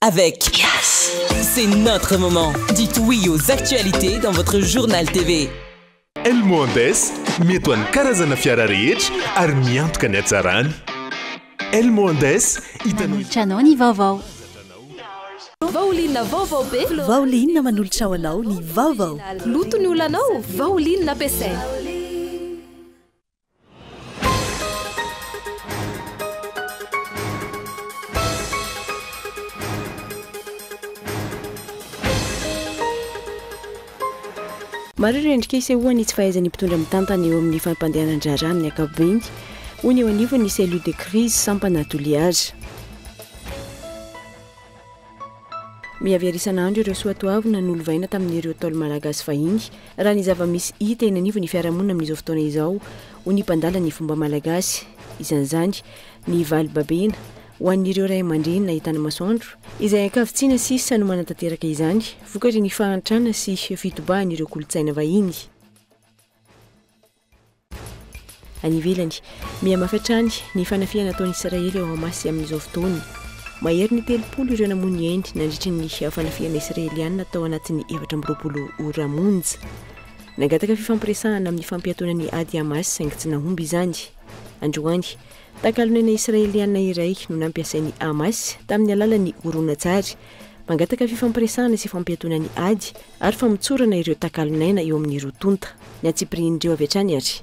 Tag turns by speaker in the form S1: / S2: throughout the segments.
S1: avec Yes. C'est notre moment. Dites oui aux actualités dans votre journal TV.
S2: Elmondes metoa ny karazana fiara rehetra ary miantoka ny hatsarany. Elmondes
S3: Manolotranao ny vaovao.
S4: Vaolina vaovao be.
S3: Vaolina manolotra ho anao ny vaovao.
S4: Loto ny olanao, vaolina ampiasaina.
S3: Maro ireo endrika isehoany tsy fahaizany mpitondra mitantana eo amin'ny fampandehanan-drarano ny ankabobeny hoy ny eo anivo ny cellule de crise sampana toliage. Miavy isan'andro ireo soatoavina nolovaina tamin'ireo taolo malagasy fahiny raha ny zava-misy hita eny anivo ny fiarahamonina amin'izao fotoana izao ho ny mpandala ny fomba malagasy izany ny valy babena ho an'ireo ray aman-dreny nahitana masoandro izay ankavitsiana sy sanomana tanteraka izany vokatry ny fahantrana sy fitobahan'ireo kolotsaina vahiny. Any ivelany miamafatrany ny fanafiana nataon'i Israely eo Hamasy amin'izao fotoana. Mahery ny 30 ireo namony endy nandritry ny fanafiana israeliana tao anatin'ny 420 ora monja. Nagataka fifampiresahana amin'ny fampiatoana ny ady Hamas saingy tsy nahomby izany. Androany takalonena israeliana iray no nampiasain'ny Hamas tamin'ny alalan'ny horonan-tsary mangataka fifampiresahana sy fampiatoana ny ady ary famotsorana ireo takalonena eo amin'ny rotonta ny atsipirin'ireo avy hatrany ary.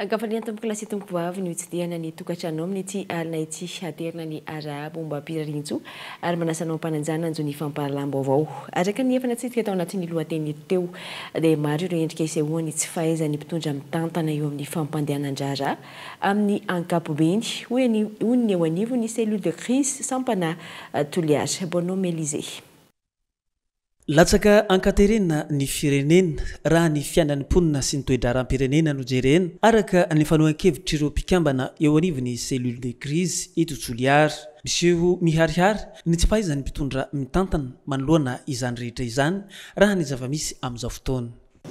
S3: Ankafaliana tampoka lasy tompo avy ny utsidihana ny tokantrano amin'ny ity alina ity aterina ny arabo mba pirarinjo ary manasanao mpananjana anjo ny fampahalambo avao. Araka ny efa natsitsika tao anatin'ny lohateny eto teo dia maro ireo endrika isehoany tsy fahaizany mpitondra mitantana eo amin'ny fampandehanan-drara amin'ny ankapobeny hoy ny eo anivo ny cellule de crise sampana toliage. Bono Melizé.
S5: Latsaka ankaterena ny firenena raha ny fiainan'ny-ponina sy ny toe-draram-pirenena no jerena araka ny fanohan-kevitra ireo mpikambana eo anivony cellule de crise eto Toliara. Miseho miharihary ny tsy fahaizany mpitondra mitantana manoloana izany rehetra izany raha ny zava-misy amin'izao fotoana.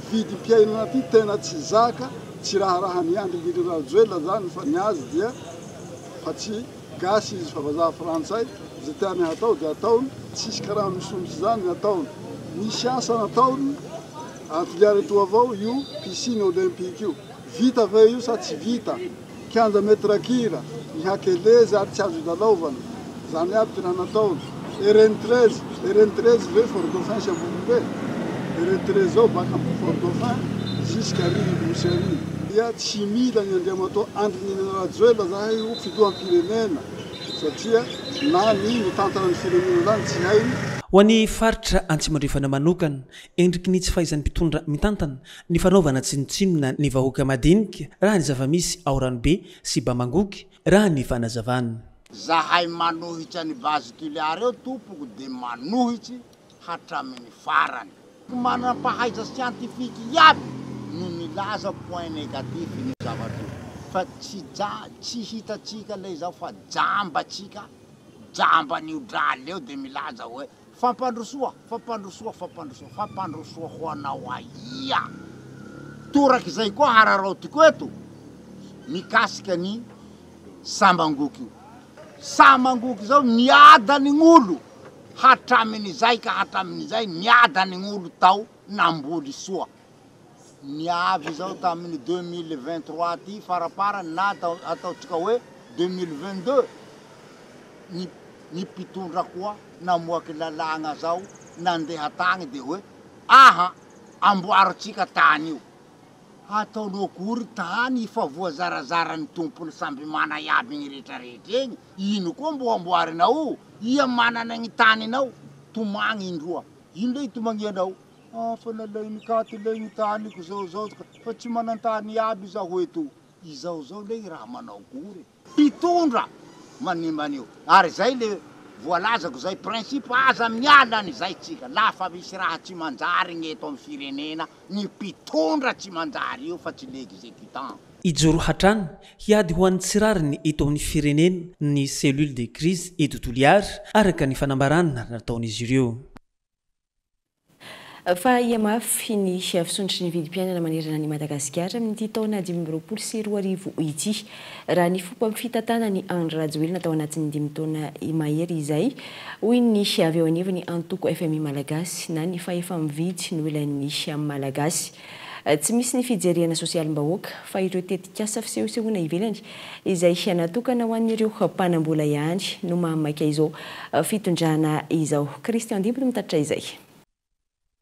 S6: Vidim-piainana ty tena tsy zaka tsy raharaha ny andry Rajoelina zany fa ny azy dia fa tsy gasy izy fa vazaha frantsay zay tiany hatao dia ataony tsisy karaha misomisy zany ataony. Misy asa nataony Toliara eto avao io piscine olympique io vita ve io sa tsy vita kianja metra kira ny hakelezy ary tsy azo ilalaovana zany aby tena nataony. RN13 ve Fort Dauphin sy ambony be RN13 ao baka amin'ny Fort Dauphin jusqu'à Rivy dia tsy mila ny andriamato andry ny Rajoelina zahay io fitoam-pirenena satria na ny mitantana ny firenena zany tsy hainy.
S5: Ho an'ny faritra Antsimandrefana manokana endriky ny tsy fahaizany mpitondra mitantana ny fanaovana tsinotsinona ny vahoaka madinika raha ny zava-misy ao Ranobe sy Bamangoky raha ny fanazavana.
S7: Zahay manohitra ny base Toliara eo tompoko dia manohitsy hatramin'ny farany. Manam-pahaiza siantifika iaby no milaza point négatif ny zavatra fa tsy hitatsika lay zao fa jambatsika jambany odraly eo dia milaza hoe fampandrosoa ho anao aia. Toraky izay koa hararaotiko eto mikasika ny Sambangoky io. Sambangoky zao niadany gn'olo hatramin'izay niadany gn'olo tao namboly soa. Niavy zao tamin'ny 2023 ty farapara na ataotsika hoe 2022 ny mpitondra koa namoaky lalagna zao nandeha tagny de hoe amboarotsika tany io. Ataonao akory tany fa voazarazara ny tompony samby mana iaby ny rehetrarehetra eny. Ino koa mbo amboarinao? Ia manana ny taninao tomagny indroa. Ino lay tomagnianao? Fa nalainy katy lay ny tanyko zao fa tsy manan-tany iaby zaho eto. Izao lay raha manao akory. Mpitondra manimbanio. Ary zay le voalazako zay principe aza mialany zay tsika lafa misy raha tsy manjary ny eto amin'ny firenena ny mpitondra tsy manjary io fa tsy l'exécutant.
S5: Ijoro hatrany hiady ho an'ny tsirariny eto amin'ny firenena ny cellule de crise eto Toliara araka ny fanambarana nataon'izy ireo.
S3: fa iamafy ny fisondritry ny vidim-piainana manerana ny Madagasikara amin'ity taona 2024 ity raha ny fomba fitatana ny Andry Rajoelina tao anatin'ny 5 taona mahery izay hoy ny avy eo anivony antoko FMI Malagasy na ny fahefa-mividy no ilan'ny Malagasy. Tsy misy ny fijeriana sosialim-bahoaka fa ireo tetikasa fisehosehoana ivelany izay natokana ho an'ireo mpanambola ihany no mahamaika izao fitondrana izao. Christian Dimbo no mitatitra izay.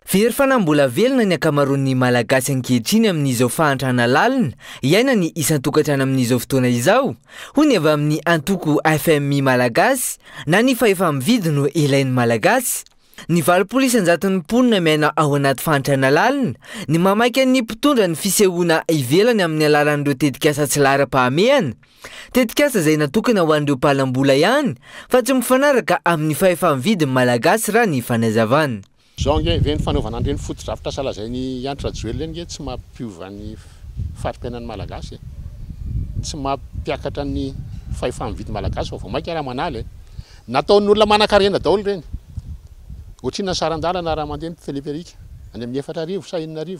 S8: Firy fanambola velona ny akamaroan'ny Malagasy ankehitriny amin'izao fahantrana lalina iaina ny isan-tokantrano amin'izao fotoana izao hoy ny avy amin'ny antoko FMI Malagasy na ny fahefa-mividy no ilain'ny Malagasy. Ny 900 mponina miaina ao anaty fahantrana lalina ny mamaika ny mpitondra ny fisehoana ivelany amin'ny alalan'ireo tetikasa tsy lara-pahamehana, tetikasa izay natokana ho an'ireo mpahalambola ihany fa tsy mifanaraka amin'ny fahefa-mividy Malagasy raha ny fanazavana.
S9: Zao nge veny fanaovana an'ireny foto-drafitra salazain'ny Andry Rajoelina nge tsy mampiova ny fari-piainan'ny Malagasy, tsy mampiakatra ny fahefa-mividy Malagasy vao maika raha manaly nataon'olona manan-karena daholo reny. Ohatrina sarandalana raha mandeha teleperika any amin'ny 4,000 sa 1,000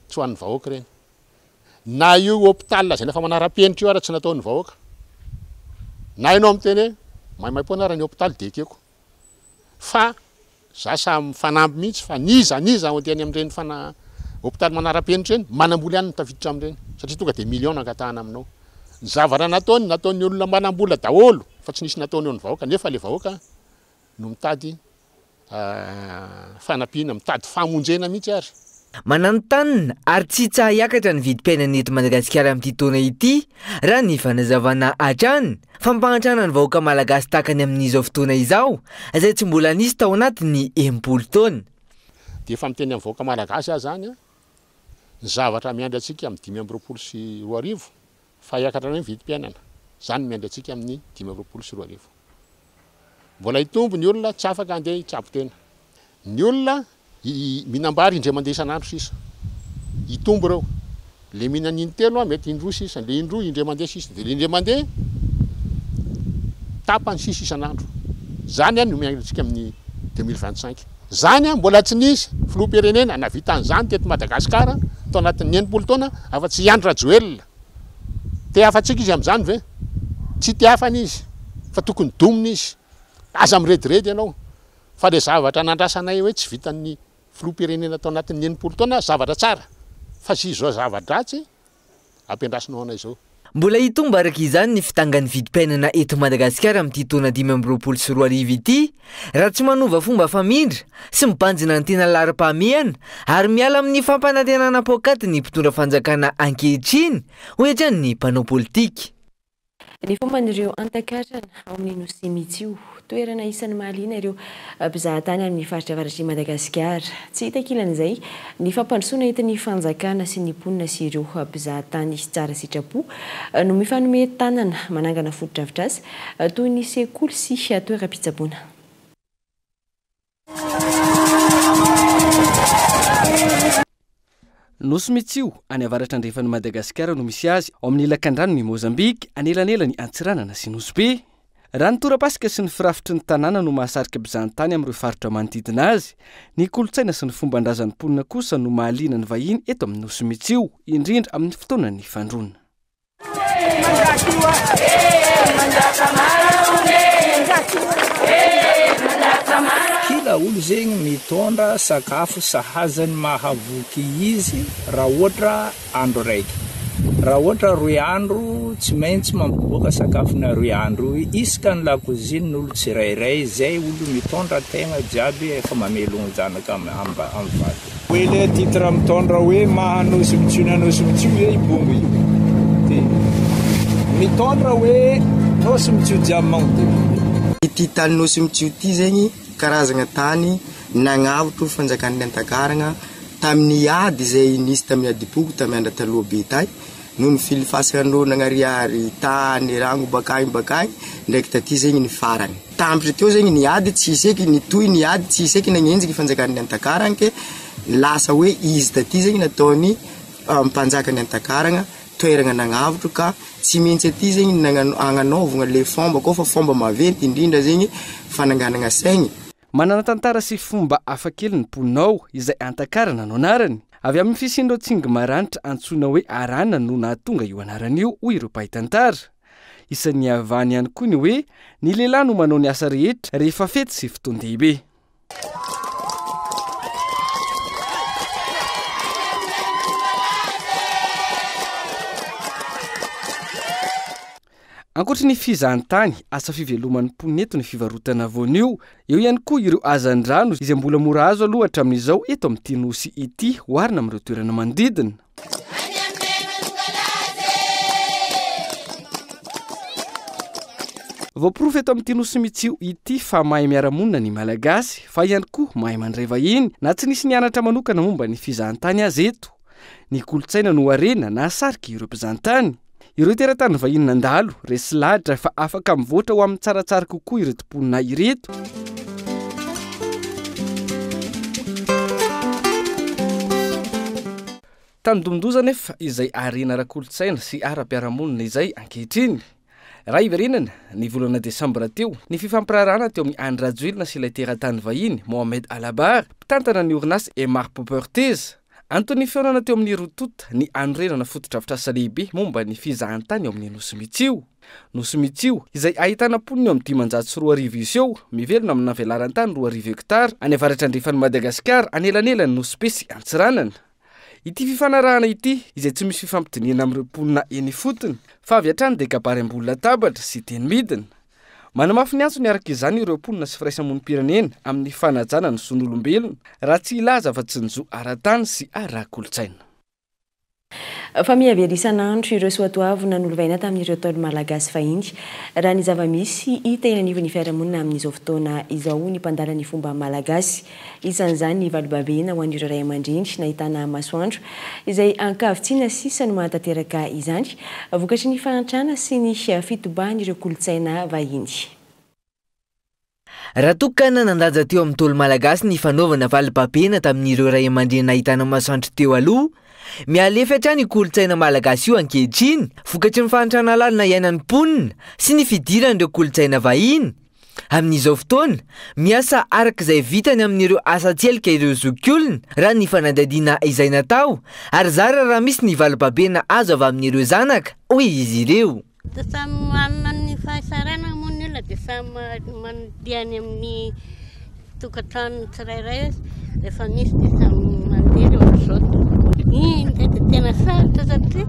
S9: tsy ho an'ny vahoaka reny. Na io hôpital izay efa manara-penitra io ara tsy nataon'ny vahoaka. Na ianao miteny maimai-poana raha ny hôpital dekeko. Fa za samy fanamby mihitsy fa niza andiany amin'ireny hôpital manara-penitra reny manambola ihany tafiditra amin'ireny satria tonga dia million angatahana aminao. Ny zavatra nataon'ny olona manambola daholo fa tsy nisy nataony eo ny vahoaka nefa le vahoaka no mitady fanampiana mitady famonjena mihitsy ary.
S8: Mananontany ary tsy hiakatra ny vidim-piainana eto Madagasikara amin'ity taona ity raha ny fanazavana hatrany fampahantrana ny vahoaka Malagasy takany amin'izao fotoana izao izay tsy mbola nisy tao anatin'ny 80 taona.
S9: Dia efa miteny amin'ny vahoaka Malagasy aho zany ny zavatra miandry antsika amin'ny 5 sy 2,000 fa hiakatra ny vidim-piainana zany miandry antsika amin'ny 5 sy 2,000. Mbola hitombo ny olona tsy afaka andeha hitsabo tena. Ny olona minambary indray mandeha isan'andro sisa. Hitombo reo. Le mihinana in-telo mety indroa sisa, le indroa indray mandeha sisa, dia le indray mandeha tapany sisa isan'andro. Zany no miantsika amin'ny 2025. Zany mbola tsy nisy filoham-pirenena navita an'izany teto Madagasikara tao anatin'ny 80 taona afa-tsy Andry Rajoelina. Te hafantsika izy amin'izany ve? Tsy te hafana izy fa tokony domina izy. Aza mirediredy ianao fa le zavatra nandrasanay hoe tsy vitan'ny filoham-pirenena tao anatin'ny 80 taona zavatra tsara fa sy izao zavatra ratsy ampiandrasinao anay izao.
S8: Mbola hitombo araka izany ny fitangan'ny vidim-piainana eto Madagasikara amin'ity taona 2024 sy 2025 ity raha tsy manova fomba famindra sy mibanjina ny tena lara-pahamehana ary miala amin'ny fampanantenana poakaty ny mpitondra fanjakana ankehitriny hoetrany ny mpanao politika.
S3: Ny fomban'ireo antakarana ao amin'ny nosy Mitsio toerana isan'ny mahaliana ireo mpizahatany amin'ny faritra avaratry Madagasikara. Tsy hitan-kilan'izay ny fampandrosoana entin'ny fanjakana sy ny mponina sy ireo mpizahatany tsara sitrapo no mifanome tanana manangana foto-drafitr'asa toy ny sekoly sy toeram-pitsaboana.
S10: Nosy Mitsio any avaratra andrefan'ny Madagasikara no misy azy ao amin'ny lakan-drano ny Mozambika anelanela ny Antsiranana sy Nosy. Raha ny tora-pasika sy ny firafitry ny tanàna no mahasarika mpizahatany amin'ireo faritra manodidina azy, ny kolotsaina sy ny fomban-drazan'ny mponina kosa no mahaliana ny vahiny eto amin'ny Nosy Mitsio indrindra amin'ny fotoanan'ny fandrona.
S11: Kila olo zegny mitondra sakafo sahazany mahavoky izy raha ohatra andro raiky. Raha ohatra 2 andro tsy maintsy mampiboaka sakafo na 2 andro isaka ny lakoziny n'olo tsirairay zay olo mitondra tegna jiaby efa mamelogno zanaka amin'ny vady. Hoe le titre mitondra hoe mahanosy Mitsio na Nosy Mitsio hoe ibongo io. Mitondra hoe Nosy Mitsio jiaby magnodina.
S12: Ity tany Nosy Mitsio ity zegny karazagna tany nagnavotro fanjakan'ny Antakarana tamin'ny ady zay nisy tamin'ny adipoko tamin'ny andra taloha be tay noho ny filifasana nagnariary tany rango bakagny ndraiky taty zegny ny farany. Tampitra teo zegny ny ady tsy iseky ny toy ny ady tsy iseky nagnenjiky fanjakan'ny Antakarana ke lasa hoe izy taty zegny nataony mpanjakany Antakarana toerana nagnavotro ka tsy maintsy aty zegny agnanaovana le fomba koa fa fomba maventy indrindra zegny fananganana saigny.
S10: manana tantara sy fomba afakely ny mponinao izay antakarana no anarany avy amin'ny fisindro tsingy maranitra antsoina hoe arana no nahatonga io anaran'io hoy ireo mpaitantara. Isan'ny avany ihany koa ny hoe ny lehilahy no manao ny asa rehetra rehefa fety sy fotoan-dehibe. Ankoatra ny fizahantany, asa fiveloman'ny mponeto ny fivarotana voanio, eo ihany koa ireo hazan-drano izay mbola mora azo aloha hatramin'izao eto amin'ity nosy ity oharina amin'ireo toerana manodidina. Voaporofo eto amin'ity nosy mitsio ity fa mahay miara-monina ny malagasy, fa ihany koa mahay mandray vahiny na tsy nisy nianatra manokana momba ny fizahantany azy eto. Ny kolotsaina no harena na sarika ireo mpizahantany. Ireo teratany vahiny nandalo, resy lahatra fa afaka mivoatra ho amin'ny tsaratsara kokoa ireto mponina ireto. Tandomdoza nefa izay arena ara-kolotsaina sy ara-piaramonina izay ankehitriny. Raha iverenana ny volana Desambra teo, ny fifampirarana teo amin'ny Andry Rajoelina sy ilay teratany vahiny Mohamed Alabar, mpitantana ny orinasa Emar Properties. Antony fionana teo amin'ny rotota ny anorenana fotodrafitrasa lehibe momba ny fizahantany eo amin'ny nosy mitsio. Nosy mitsio izay ahitana mponina eo amin'ny 504 iseo, mivelona amin'ny navelarantany 2 hektara any avaratra andrefany Madagasikara, anelanelany nosy be sy Antsiranana. Ity fifanarahana ity izay tsy misy fifampidiniana amin'ireo mponina eny fotony, fa avy hatrany dia kabary ambony latabatra sy teny midina. Manamafy ny antso ny araka izany ireo mponina sy firaisamonim-pirenena amin'ny fanajana ny zon'olombelona, raha tsy ilaza fa tsy njo ara-tany sy ara-kolotsaina.
S3: Fa mihavera isan'andro ireo soatoavy nanolovaina tamin'ireo taona malagasy fahiny. Raha ny zava-misy hita eny anivon'ny fiarahamonina amin'izao fotoana izao ny mpandala ny fomba malagasy. Isan'izany ny valobavena ho an'ireo ray aman-dreny nahitana masoandro izay ankavitsiana sisa no mahatanteraka izany, vokatry ny fahantrana sy ny fitoban'ireo kolotsaina vahiny.
S8: Raha tokana nandanja teo amin'ny tolo malagasy ny fanaovana valobavena tamin'ireo ray aman-dreny nahitana masoandro teo aloha, mialefa hatrany ny kolotsaina malagasy io ankehitriny, vokatry ny fahantrana lalina iainan'ny mponina sy ny fidiran'ireo kolotsaina vahiny. Amin'izao fotoana, miasa arak'izay vitany amin'ireo asa tselika ireo zokiolona raha ny fanadadiana izay natao, ary zara raha misy ny valobabena azo avy amin'ireo zanaka, hoy izy ireo.
S13: Samy manana ny fahasarana moa ny olona dia samy mandiany amin'ny tokantrano tsirairay rehefa misy dia samy mandeha eo amin'izao. Iny dia tena sarotra satria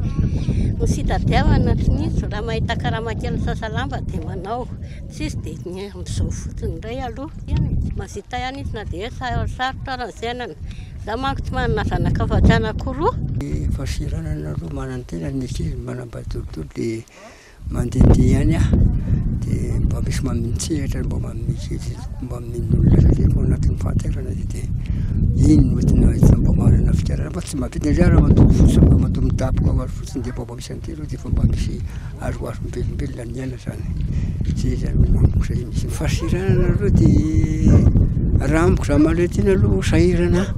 S13: misitadiavana tsy nisy raha mahita karamakely sasalamba dia manao tsisy dia ny amin'izao fotsiny indray aloha masita ihany izy na dia sarotra raha zenana za manko tsy manana zanaka fajana koroa.
S14: Fasiranana aloha manantena ny ankizy manambadolodolo dia mandehandeha ihany aho dia mba misy mamitsehatra mba mamin'olona satria fo anatin'ny fahaterana dia iny mety mba manana fikarana mba tsy mampety indray raha matoky fotsiny mba matoky midapoka ho azy fotsiny dia mba misy antelo dia fa mba misy azoazo mibelobelona ny aina zany. Zay zany manamboka zay misy fasiranana aloha dia raha amboko za maletina aloha sahirana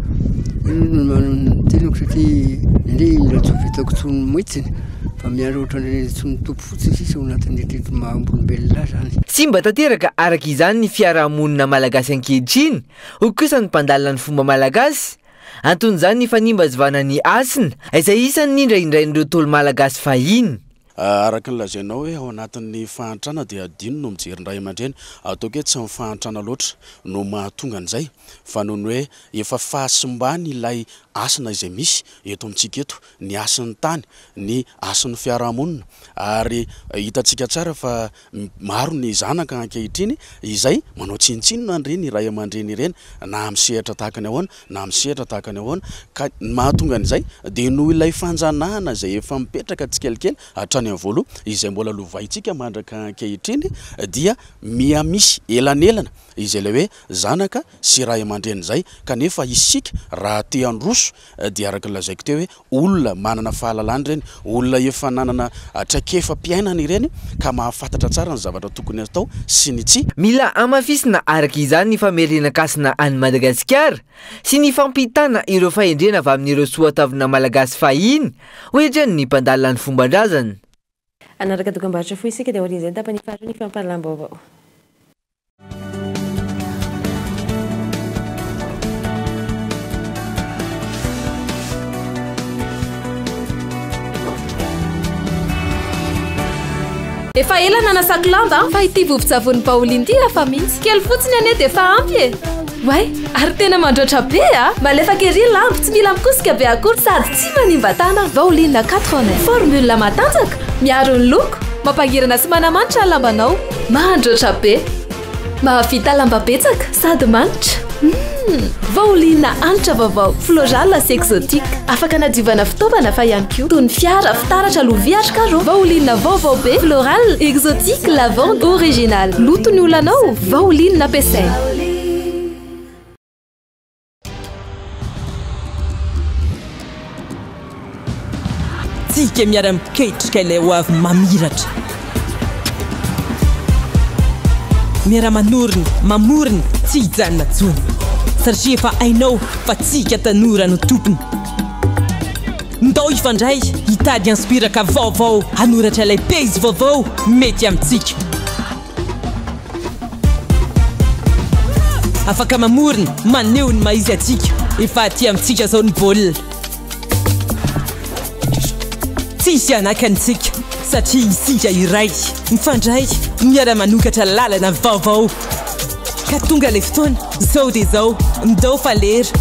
S14: tenako satria indray mila tsy vitako tsony mihitsiny fa miaro ohatrany tsy mitompo fotsiny sisa ho anatin'ny etrety mahambolombelona zany.
S8: Sy mba tanteraka araka izany ny fiarahamonina malagasy ankehitriny, ho kosa ny mpandalina ny fomba malagasy. Anton'izany ny fanimba-zivana ny asina izay isan'ny indraindrain'ireo tolo malagasy fahiny.
S15: Araka ny lazainao hoe ao anatin'ny fahantrana dia adino no mijery ny ray aman-dreny, ataoko hoe tsy mifahantrana loatra no mahatonga an'izay, fa noho ny hoe efa fahasimbany ilay asina izay misy eto amintsika eto, ny asin'ny tany, ny asin'ny fiarahamonina, ary hitantsika tsara fa maro ny zanaka ankehitriny izay manao tsinontsinona ireny ray aman-dreny ireny na amin'ny sehatra tahaka ny ahoana na amin'ny sehatra tahaka ny ahoana, ka mahatonga an'izay dia noho ilay fanjanahana izay efa mipetraka tsikelikely hatrany amin'ny voaloha izay mbola lovaintsika mandraka ankehitriny dia misy elanelana izay ilay hoe zanaka sy ray aman-dreny izay, kanefa isika raha te handroso dia araka lazaiko teo hoe olona manana fahalalana ireny, olona efa nanana traikefa-piainana ireny ka mahafantatra tsara ny zavatra tokony atao sy ny tsy.
S8: Mila amafisina araka izany ny famerenakasina any Madagasikara sy ny fampitana ireo fahendrena avy amin'ireo soatavina malagasy fahiny, ohatrany ny mpandalina ny fomban-drazana.
S3: Anaraka dokam-barotra foy isika dia orin'izay tapany farany famparlam-baovao.
S4: efa ela nanasako lamba fa ity vovon-tsavony Pauline ity afa mihitsy kely fotsiny ane dia efa ampy e way ary tena mandroatra be a malefaka ery lambo tsy mila mikosika be akory sady tsy manimba-tana Pauline 80 formule matanjaka miaro ny loko mampangirana sy manamanitra ny lambanao mandroatra be mahavita lamba betsaka sady manitra Pauline anitra vaovao floral sy exotique afaka nadiovana fitaovana fa ihany koa toy ny fiara fitaratra loviatrika ro Pauline vaovao be floral exotique lavande original loto ny olanao Pauline nampiasaina
S1: tsika miara-miketrika ilay ho avy mamiratra miara-manoriny mamoriny tsy hijanona tsony satria efa hainao fa tsika tanora no tompony ndao ifandray hitady inspiraka vaovao hanoratra ilay pejy vaovao mety amintsika afaka mamoriny maneho ny maizy atsika efa aty amintsika zao ny baolina tsisy anakantsika satria isika iray mifandray miara-manokatra lalana vaovao ka tonga le fotoana zao dia zao ndao falera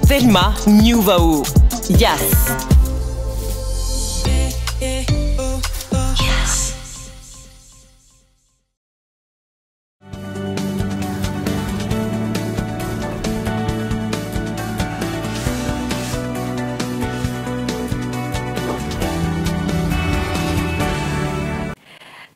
S1: Thelma miova o yes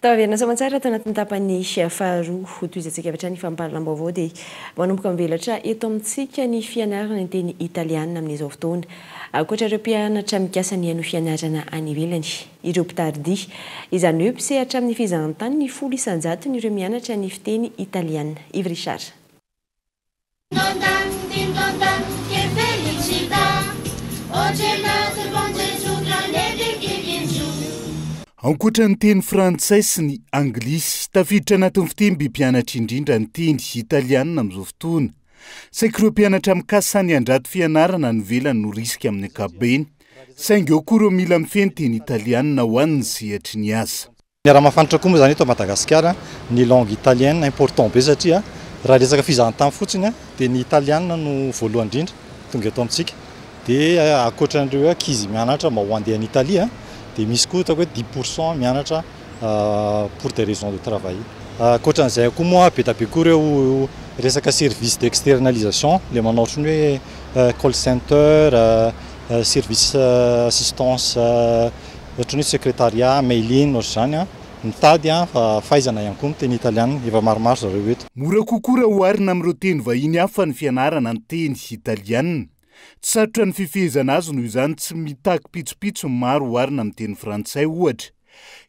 S3: taverina somantsara tao anatin'ny tapany faharoa ho toizantsika avy hatrany fampahalaam-baovao dia manomboka mivelatra eto amintsika ny fianarana ny teny italiana amin'izao fotoana ankoatra ireo mpianatra mikasa ny ano fianarana any ivelany ireo mpitardia izany hoe mpisehatra amin'ny fizahantany ny 10 isanjato ireo mianatra ny fiteny italiana Yves Richard
S16: ankoatra ny teny frantsay sy ny anglisy tafiditra anatin'ny fitemby mpianatra indrindra ny teny italiana amin'izao fotoana saika ireo mpianatra mikasa ny andrato fianarana ny velany no risika amin'ny ankapobeny saingy eo koa ireo mila mifeny teny italiana ho an'ny sehatry ny asa
S17: ny raha mafantatra koa moa zany eto Madagasikara ny langue italienne important be satria raha resaka fizahantany fotsiny dia ny italiana no voalohany indrindra tonga eto amintsika dia ankoatran'ireo ankizy mianatra mba ho andeha any Italia dia misy koa hoe 10% mianatra pour des raisons de travail ankoatran'izay koa moa be tabe koa ireo resaka service d'externalisation le manaotry ny hoe call center service assistance ohatry ny secrétariat mailing ohatry zany mitady fa fahaizana ihany koa miteny italiana efa maromaro zareo eto
S16: mora kokoa raha oharina amin'ireo teny vahiny hafa ny fianarana ny teny italiana tsy sarotra ny fifehezana azy noho izany tsy mitaky pitsopitso maro oharina amin'ny teny frantsay ohatra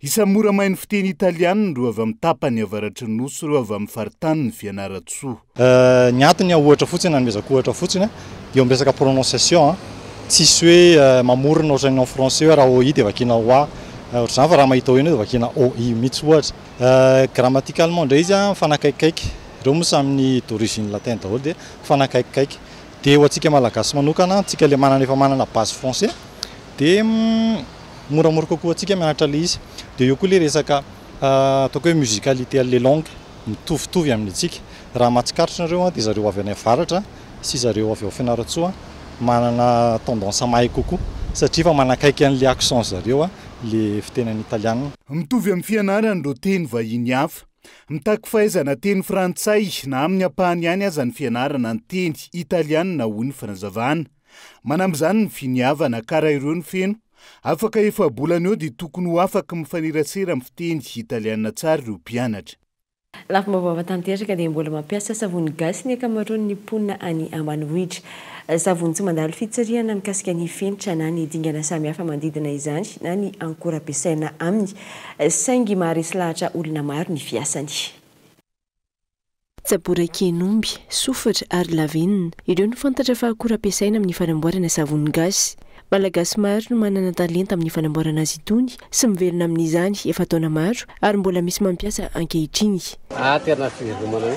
S16: isa mora mahay ny fiteny italiana ireo avy amin'ny tapany avaratry ny nosy ireo avy amin'ny faritany ny fianaratsoa
S17: ny antony ohatra fotsiny nanomezako ohatra fotsiny dia amin'ny resaka prononciation tsisy hoe mamorona ohatran'ny en français raha oi dia vakina oa ohatry zany fa raha mahita oi dia vakina oi mihitsy ohatra grammaticalement indray izy fanakaikikaiky ireo moa samyny d'origine latin daholo dia fanakaikikaiky dia ho antsika malagasy manokana antsika le manana efa manana base français dia moramora kokoa antsika mianatra le izy dia eo koa le resaka ataoko hoe musicalité les langues mitovitovy amin'ny antsika raha mahatsikaritra nareo dia zareo avy any avaratra sy zareo avy ao fianaratsoa manana tendance mahay kokoa satria fa manakaiky an'le accent zareo le fitenany italiana
S16: mitovy amin'ny fianarana ireo teny vahiny hafa mitaky fahaizana teny frantsay na amin'ny ampahany ihany aza ny fianarana ny teny italiana ho ny fanazavana manam'izany ny finiavana karaha ireo ny feno afaka efa bolana eo dia tokony ho afaka mifanirasera amin'ny fiteny italiana tsara ireo mpianatra
S3: lafa mavava tanteraka dia mbola mampiasa savony gasy ny ankamaroany ny mponina any ambanivohitra savony tsy mandalo fitsariana mikasika ny fenitra na ny dingana samihafa manodidina izany na ny ankora ampiasaina aminy saingy maharesy lahatra olona maro ny fiasany tsaborakenomby sofatra ary lavenina ireo no fantatra fa akora ampiasaina amin'ny fanamboarana savony gasy malagasy maro no manana talenta amin'ny fanamboarana azy itony sy mivelona amin'izany efa taona maro ary mbola misy mampiasa ankehitriny
S18: tena fivelomana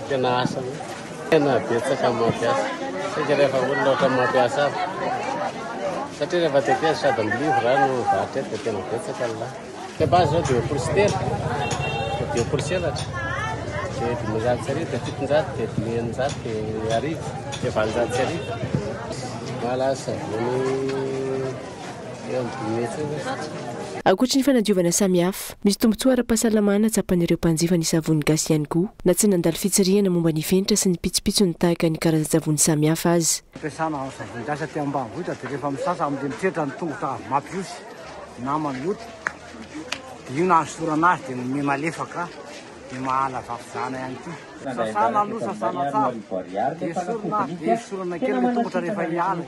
S18: tena asa tena betsaka mampiasa satria rehefa olona ohatra mampiasa satria rehefa teteza sady milivra no vatra dia tena betsaka lahy base zao dia apolo sy telo dia apolo sy elatra dia dimanjato sy arivo dia fitonjato dia dimy-eninjato dia arivo dia valonjato sy arivo malaza savony eo amin'ny dimy hetsy
S3: ankoatra ny fanadiovana samihafa misy tombontsoa ara-pahasalamana tsapan'ireo mpanjifa ny savony gasy ihany koa na tsy nandalo fitsirihana momba ny fenitra sy ny pitsopitsony tahaka ny karazan-tsavony samihafa azy
S19: ampiasana savony gasy aty ambanivohitra dia rehefa misasa amin'ilay mitrehitra ny tongotra mampiosy na mamioty dia io na ansorana azy dia mimalefaka dia mahala vavozana ihany koa sasana aloha sasana tsara dia esorana kely ny tongotra rehefa hiala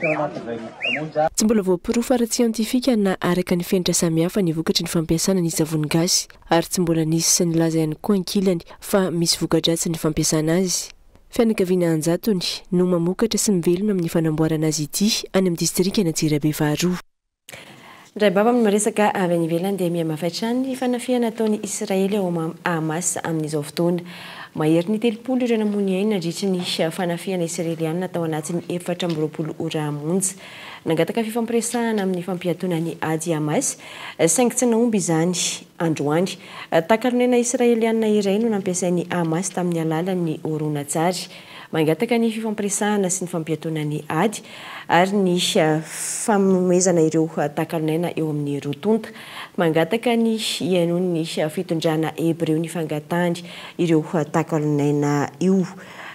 S3: tsy mbola voapirofo ara-tsiantifika na araka ny fenitra samihafa ny vokatry ny fampiasana ny savony gasy ary tsy mbola nisy sy nilaza ihany koa ankilany fa misy voka-dratsy ny fampiasana azy fianakaviana anjatony no mamokatra sy mivelona amin'ny fanamboarana azy ity any amin'ny distrika Antsirabe faharoa. Ndray baba amin'ny maresaka avy any ivelany dia mihamafaitrany ny fanafiana ataon'ny Israely ao Hamas amin'izao fotoana. Mahery ny 30 ireo namono aina nandritra ny fanafiana Israeliana tao anatin'ny 420 ora monja. Nangataka fifampiresahana amin'ny fampiatona ny ady Hamas saingy tsy naomby izany androany. Takaronena Israeliana iray no nampiasain'ny Hamas tamin'ny alalan'ny horonan-tsary. Mangataka ny fifampiresahana sy ny fampiatona ny ady ary ny fanomezana ireo takaronena eo amin'ny rotonta. Mangataka ny ianony fitondrana hebreo ny fangatahany ireo takaronena io.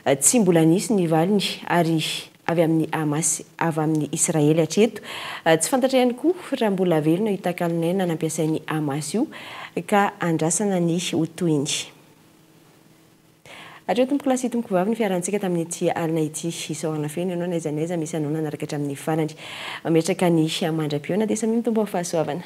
S3: Tsy mbola nisy ny valiny ary avy amin'ny Hamas avy amin'ny Israely hatreto. Tsy fantatra ihany koa raha mbola velona io takaronena nampiasain'ny Hamas io ka andrasana ny hotoiny. Atreto tompoko lasy tompoko vavy ny fiarantsika tamin'ny ity alina ity isaorana feno ianao na aiza misy anona naraka hatramin'ny farany. Mametraka ny mandra-piona dia samy mitombo fahasoavana.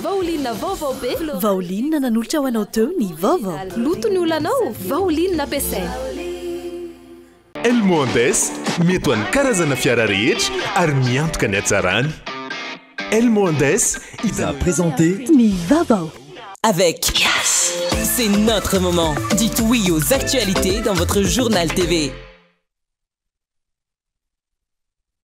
S4: Vaolinna vaovao be
S20: vaolinna nanolotra ho anao teo ny vaovao
S4: loto ny olanao vaolinna ampiasaina
S2: El Mondes mety ho an'ny karazana fiara rehetra ary miantoka ny hatsarany. El Mondes
S20: il a présenté ny vaovao
S1: avec c'est notre moment. Dites oui aux actualités dans votre journal TV.